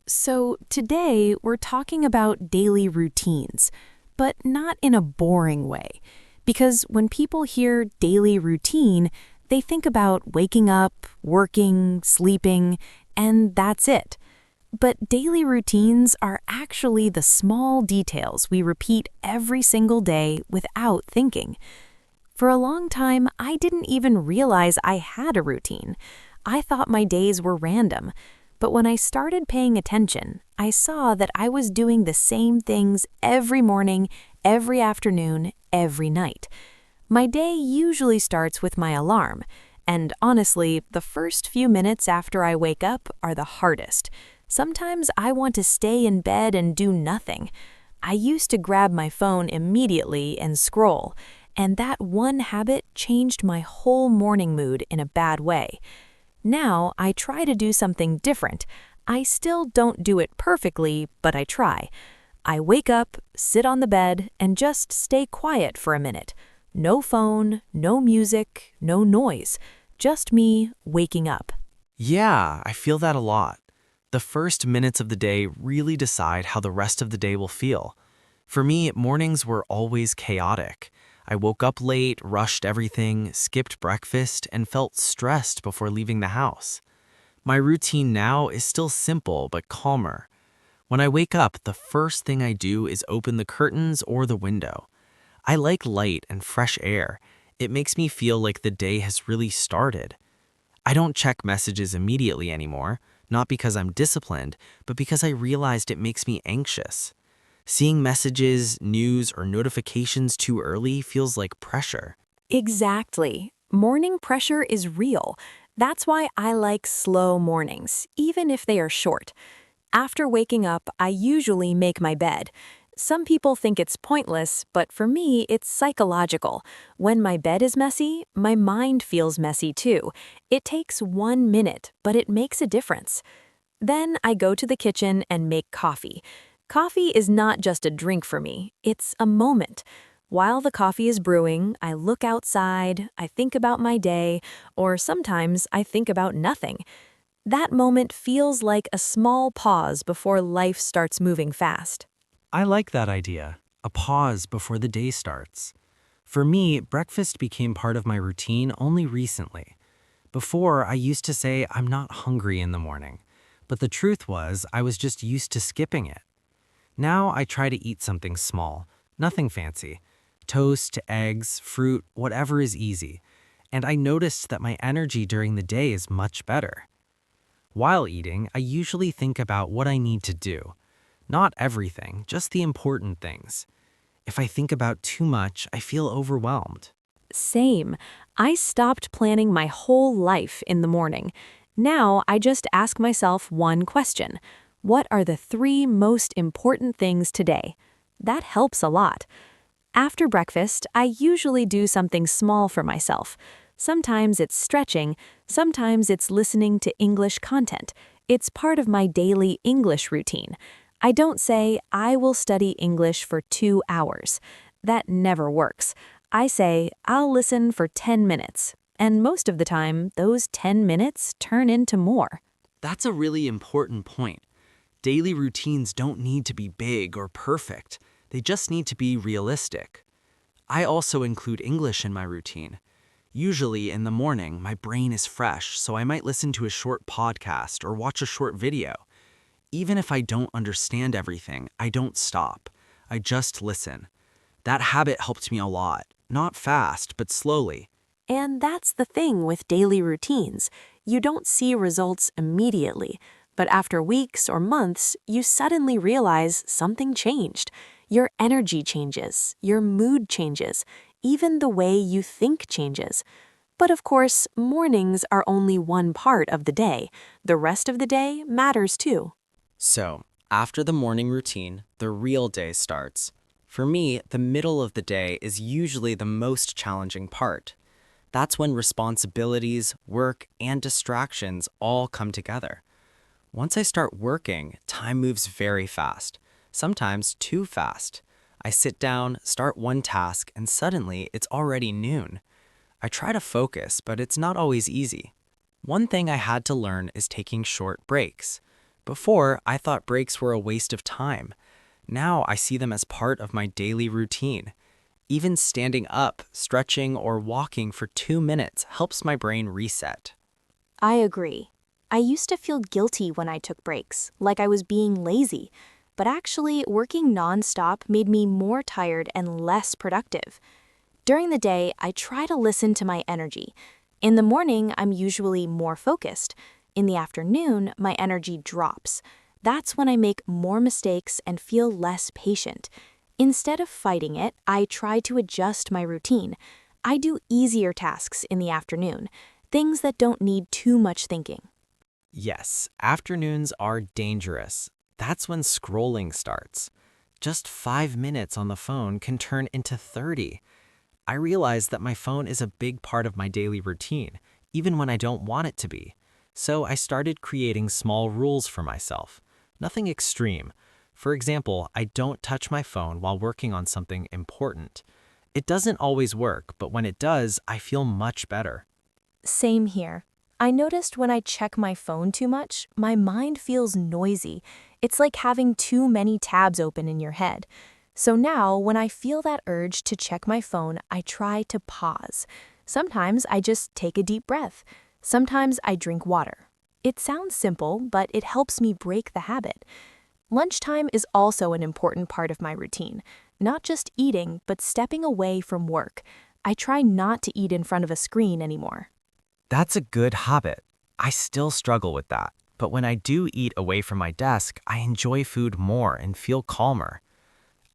So, today we're talking about daily routines, but not in a boring way. Because when people hear daily routine, they think about waking up, working, sleeping, and that's it. But daily routines are actually the small details we repeat every single day without thinking. For a long time, I didn't even realize I had a routine. I thought my days were random. But when I started paying attention, I saw that I was doing the same things every morning, every afternoon, every night. My day usually starts with my alarm, and honestly, the first few minutes after I wake up are the hardest. Sometimes I want to stay in bed and do nothing. I used to grab my phone immediately and scroll, and that one habit changed my whole morning mood in a bad way. Now I try to do something different. I still don't do it perfectly, but I try. I wake up, sit on the bed, and just stay quiet for a minute. No phone, no music, no noise. Just me waking up. Yeah, I feel that a lot. The first minutes of the day really decide how the rest of the day will feel. For me, mornings were always chaotic. I woke up late, rushed everything, skipped breakfast, and felt stressed before leaving the house. My routine now is still simple but calmer. When I wake up, the first thing I do is open the curtains or the window. I like light and fresh air. It makes me feel like the day has really started. I don't check messages immediately anymore, not because I'm disciplined, but because I realized it makes me anxious. Seeing messages, news, or notifications too early feels like pressure. Exactly. Morning pressure is real. That's why I like slow mornings, even if they are short. After waking up, I usually make my bed. Some people think it's pointless, but for me, it's psychological. When my bed is messy, my mind feels messy too. It takes 1 minute, but it makes a difference. Then I go to the kitchen and make coffee. Coffee is not just a drink for me, it's a moment. While the coffee is brewing, I look outside, I think about my day, or sometimes I think about nothing. That moment feels like a small pause before life starts moving fast. I like that idea, a pause before the day starts. For me, breakfast became part of my routine only recently. Before, I used to say I'm not hungry in the morning, but the truth was I was just used to skipping it. Now I try to eat something small, nothing fancy. Toast, eggs, fruit, whatever is easy. And I noticed that my energy during the day is much better. While eating, I usually think about what I need to do. Not everything, just the important things. If I think about too much, I feel overwhelmed. Same. I stopped planning my whole life in the morning. Now I just ask myself one question. What are the three most important things today? That helps a lot. After breakfast, I usually do something small for myself. Sometimes it's stretching, sometimes it's listening to English content. It's part of my daily English routine. I don't say, I will study English for 2 hours. That never works. I say, I'll listen for 10 minutes. And most of the time, those 10 minutes turn into more. That's a really important point. Daily routines don't need to be big or perfect. They just need to be realistic. I also include English in my routine. Usually in the morning, my brain is fresh, so I might listen to a short podcast or watch a short video. Even if I don't understand everything, I don't stop. I just listen. That habit helped me a lot. Not fast, but slowly. And that's the thing with daily routines. You don't see results immediately, but after weeks or months, you suddenly realize something changed. Your energy changes, your mood changes, even the way you think changes. But of course, mornings are only one part of the day. The rest of the day matters too. So, after the morning routine, the real day starts. For me, the middle of the day is usually the most challenging part. That's when responsibilities, work, and distractions all come together. Once I start working, time moves very fast, sometimes too fast. I sit down, start one task, and suddenly it's already noon. I try to focus, but it's not always easy. One thing I had to learn is taking short breaks. Before, I thought breaks were a waste of time. Now I see them as part of my daily routine. Even standing up, stretching, or walking for 2 minutes helps my brain reset. I agree. I used to feel guilty when I took breaks, like I was being lazy. But actually, working nonstop made me more tired and less productive. During the day, I try to listen to my energy. In the morning, I'm usually more focused. In the afternoon, my energy drops. That's when I make more mistakes and feel less patient. Instead of fighting it, I try to adjust my routine. I do easier tasks in the afternoon, things that don't need too much thinking. Yes, afternoons are dangerous. That's when scrolling starts. Just 5 minutes on the phone can turn into 30. I realize that my phone is a big part of my daily routine, even when I don't want it to be. So I started creating small rules for myself. Nothing extreme. For example, I don't touch my phone while working on something important. It doesn't always work, but when it does, I feel much better. Same here. I noticed when I check my phone too much, my mind feels noisy. It's like having too many tabs open in your head. So now, when I feel that urge to check my phone, I try to pause. Sometimes I just take a deep breath. Sometimes I drink water. It sounds simple, but it helps me break the habit. Lunchtime is also an important part of my routine. Not just eating, but stepping away from work. I try not to eat in front of a screen anymore. That's a good habit. I still struggle with that, but when I do eat away from my desk, I enjoy food more and feel calmer.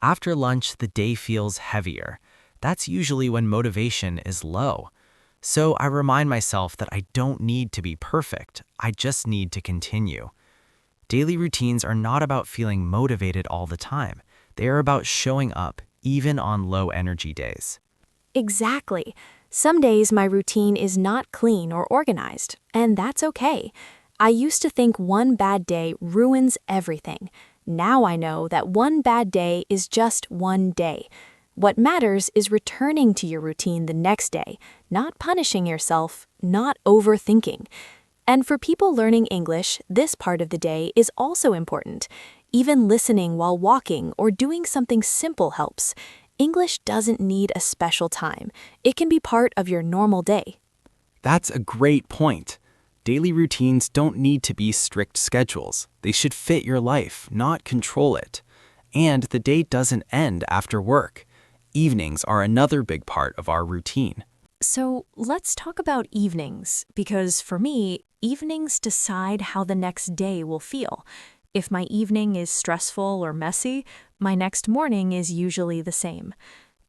After lunch, the day feels heavier. That's usually when motivation is low. So I remind myself that I don't need to be perfect. I just need to continue. Daily routines are not about feeling motivated all the time. They are about showing up, even on low energy days. Exactly. Some days my routine is not clean or organized, and that's okay. I used to think one bad day ruins everything. Now I know that one bad day is just one day. What matters is returning to your routine the next day, not punishing yourself, not overthinking. And for people learning English, this part of the day is also important. Even listening while walking or doing something simple helps. English doesn't need a special time. It can be part of your normal day. That's a great point. Daily routines don't need to be strict schedules. They should fit your life, not control it. And the day doesn't end after work. Evenings are another big part of our routine. So let's talk about evenings, because for me, evenings decide how the next day will feel. If my evening is stressful or messy, my next morning is usually the same.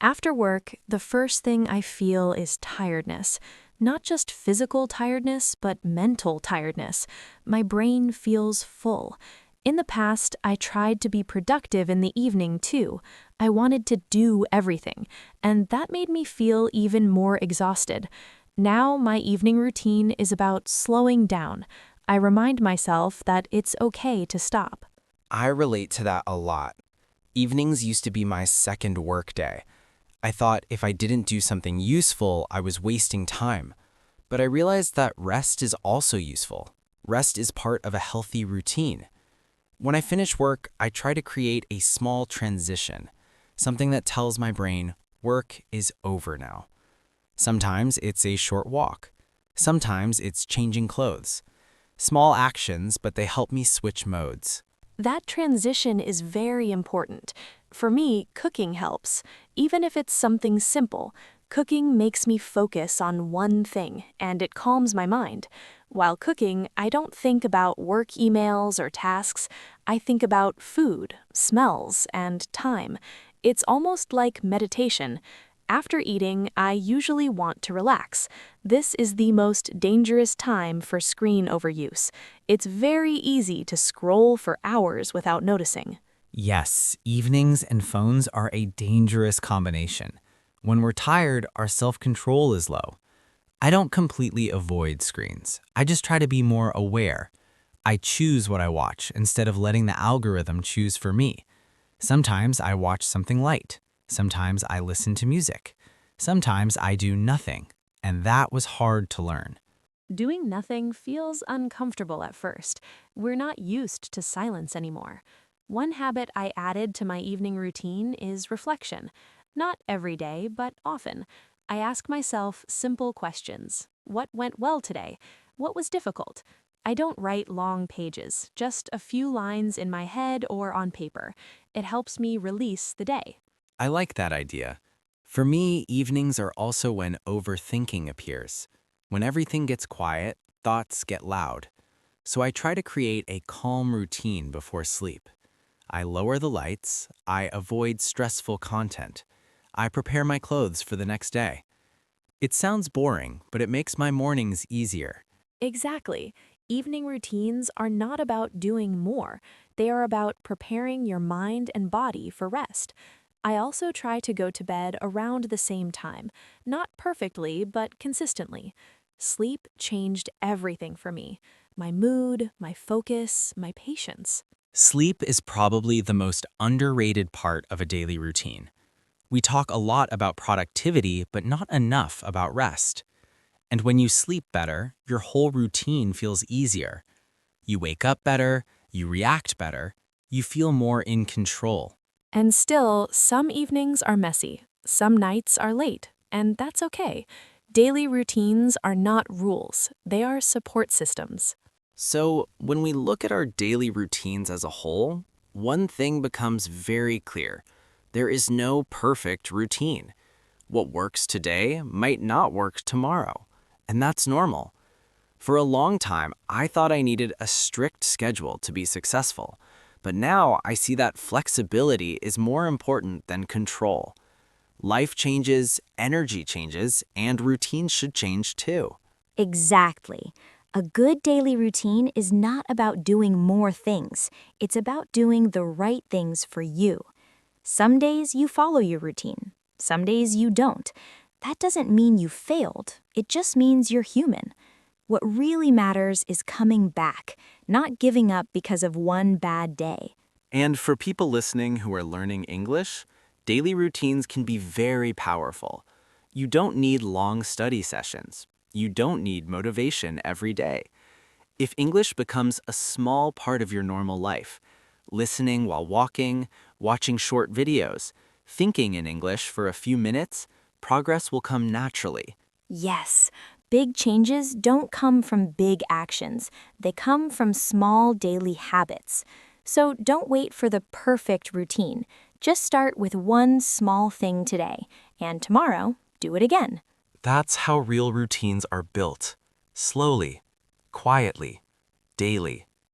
After work, the first thing I feel is tiredness. Not just physical tiredness, but mental tiredness. My brain feels full. In the past, I tried to be productive in the evening too. I wanted to do everything, and that made me feel even more exhausted. Now, my evening routine is about slowing down. I remind myself that it's okay to stop. I relate to that a lot. Evenings used to be my second work day. I thought if I didn't do something useful, I was wasting time. But I realized that rest is also useful. Rest is part of a healthy routine. When I finish work, I try to create a small transition, something that tells my brain, work is over now. Sometimes it's a short walk. Sometimes it's changing clothes. Small actions, but they help me switch modes. That transition is very important. For me, cooking helps. Even if it's something simple, cooking makes me focus on one thing, and it calms my mind. While cooking, I don't think about work emails or tasks. I think about food, smells, and time. It's almost like meditation. After eating, I usually want to relax. This is the most dangerous time for screen overuse. It's very easy to scroll for hours without noticing. Yes, evenings and phones are a dangerous combination. When we're tired, our self-control is low. I don't completely avoid screens. I just try to be more aware. I choose what I watch instead of letting the algorithm choose for me. Sometimes I watch something light. Sometimes I listen to music. Sometimes I do nothing. And that was hard to learn. Doing nothing feels uncomfortable at first. We're not used to silence anymore. One habit I added to my evening routine is reflection. Not every day, but often. I ask myself simple questions. What went well today? What was difficult? I don't write long pages, just a few lines in my head or on paper. It helps me release the day. I like that idea. For me, evenings are also when overthinking appears. When everything gets quiet, thoughts get loud. So I try to create a calm routine before sleep. I lower the lights, I avoid stressful content. I prepare my clothes for the next day. It sounds boring, but it makes my mornings easier. Exactly. Evening routines are not about doing more. They are about preparing your mind and body for rest. I also try to go to bed around the same time, not perfectly, but consistently. Sleep changed everything for me. My mood, my focus, my patience. Sleep is probably the most underrated part of a daily routine. We talk a lot about productivity, but not enough about rest. And when you sleep better, your whole routine feels easier. You wake up better, you react better, you feel more in control. And still, some evenings are messy, some nights are late, and that's okay. Daily routines are not rules, they are support systems. So, when we look at our daily routines as a whole, one thing becomes very clear. There is no perfect routine. What works today might not work tomorrow, and that's normal. For a long time, I thought I needed a strict schedule to be successful, but now I see that flexibility is more important than control. Life changes, energy changes, and routines should change too. Exactly. A good daily routine is not about doing more things. It's about doing the right things for you. Some days you follow your routine. Some days you don't. That doesn't mean you failed. It just means you're human. What really matters is coming back, not giving up because of one bad day. And for people listening who are learning English, daily routines can be very powerful. You don't need long study sessions. You don't need motivation every day. If English becomes a small part of your normal life, listening while walking, watching short videos, thinking in English for a few minutes, progress will come naturally. Yes, big changes don't come from big actions. They come from small daily habits. So don't wait for the perfect routine. Just start with one small thing today, and tomorrow, do it again. That's how real routines are built. Slowly, quietly, daily.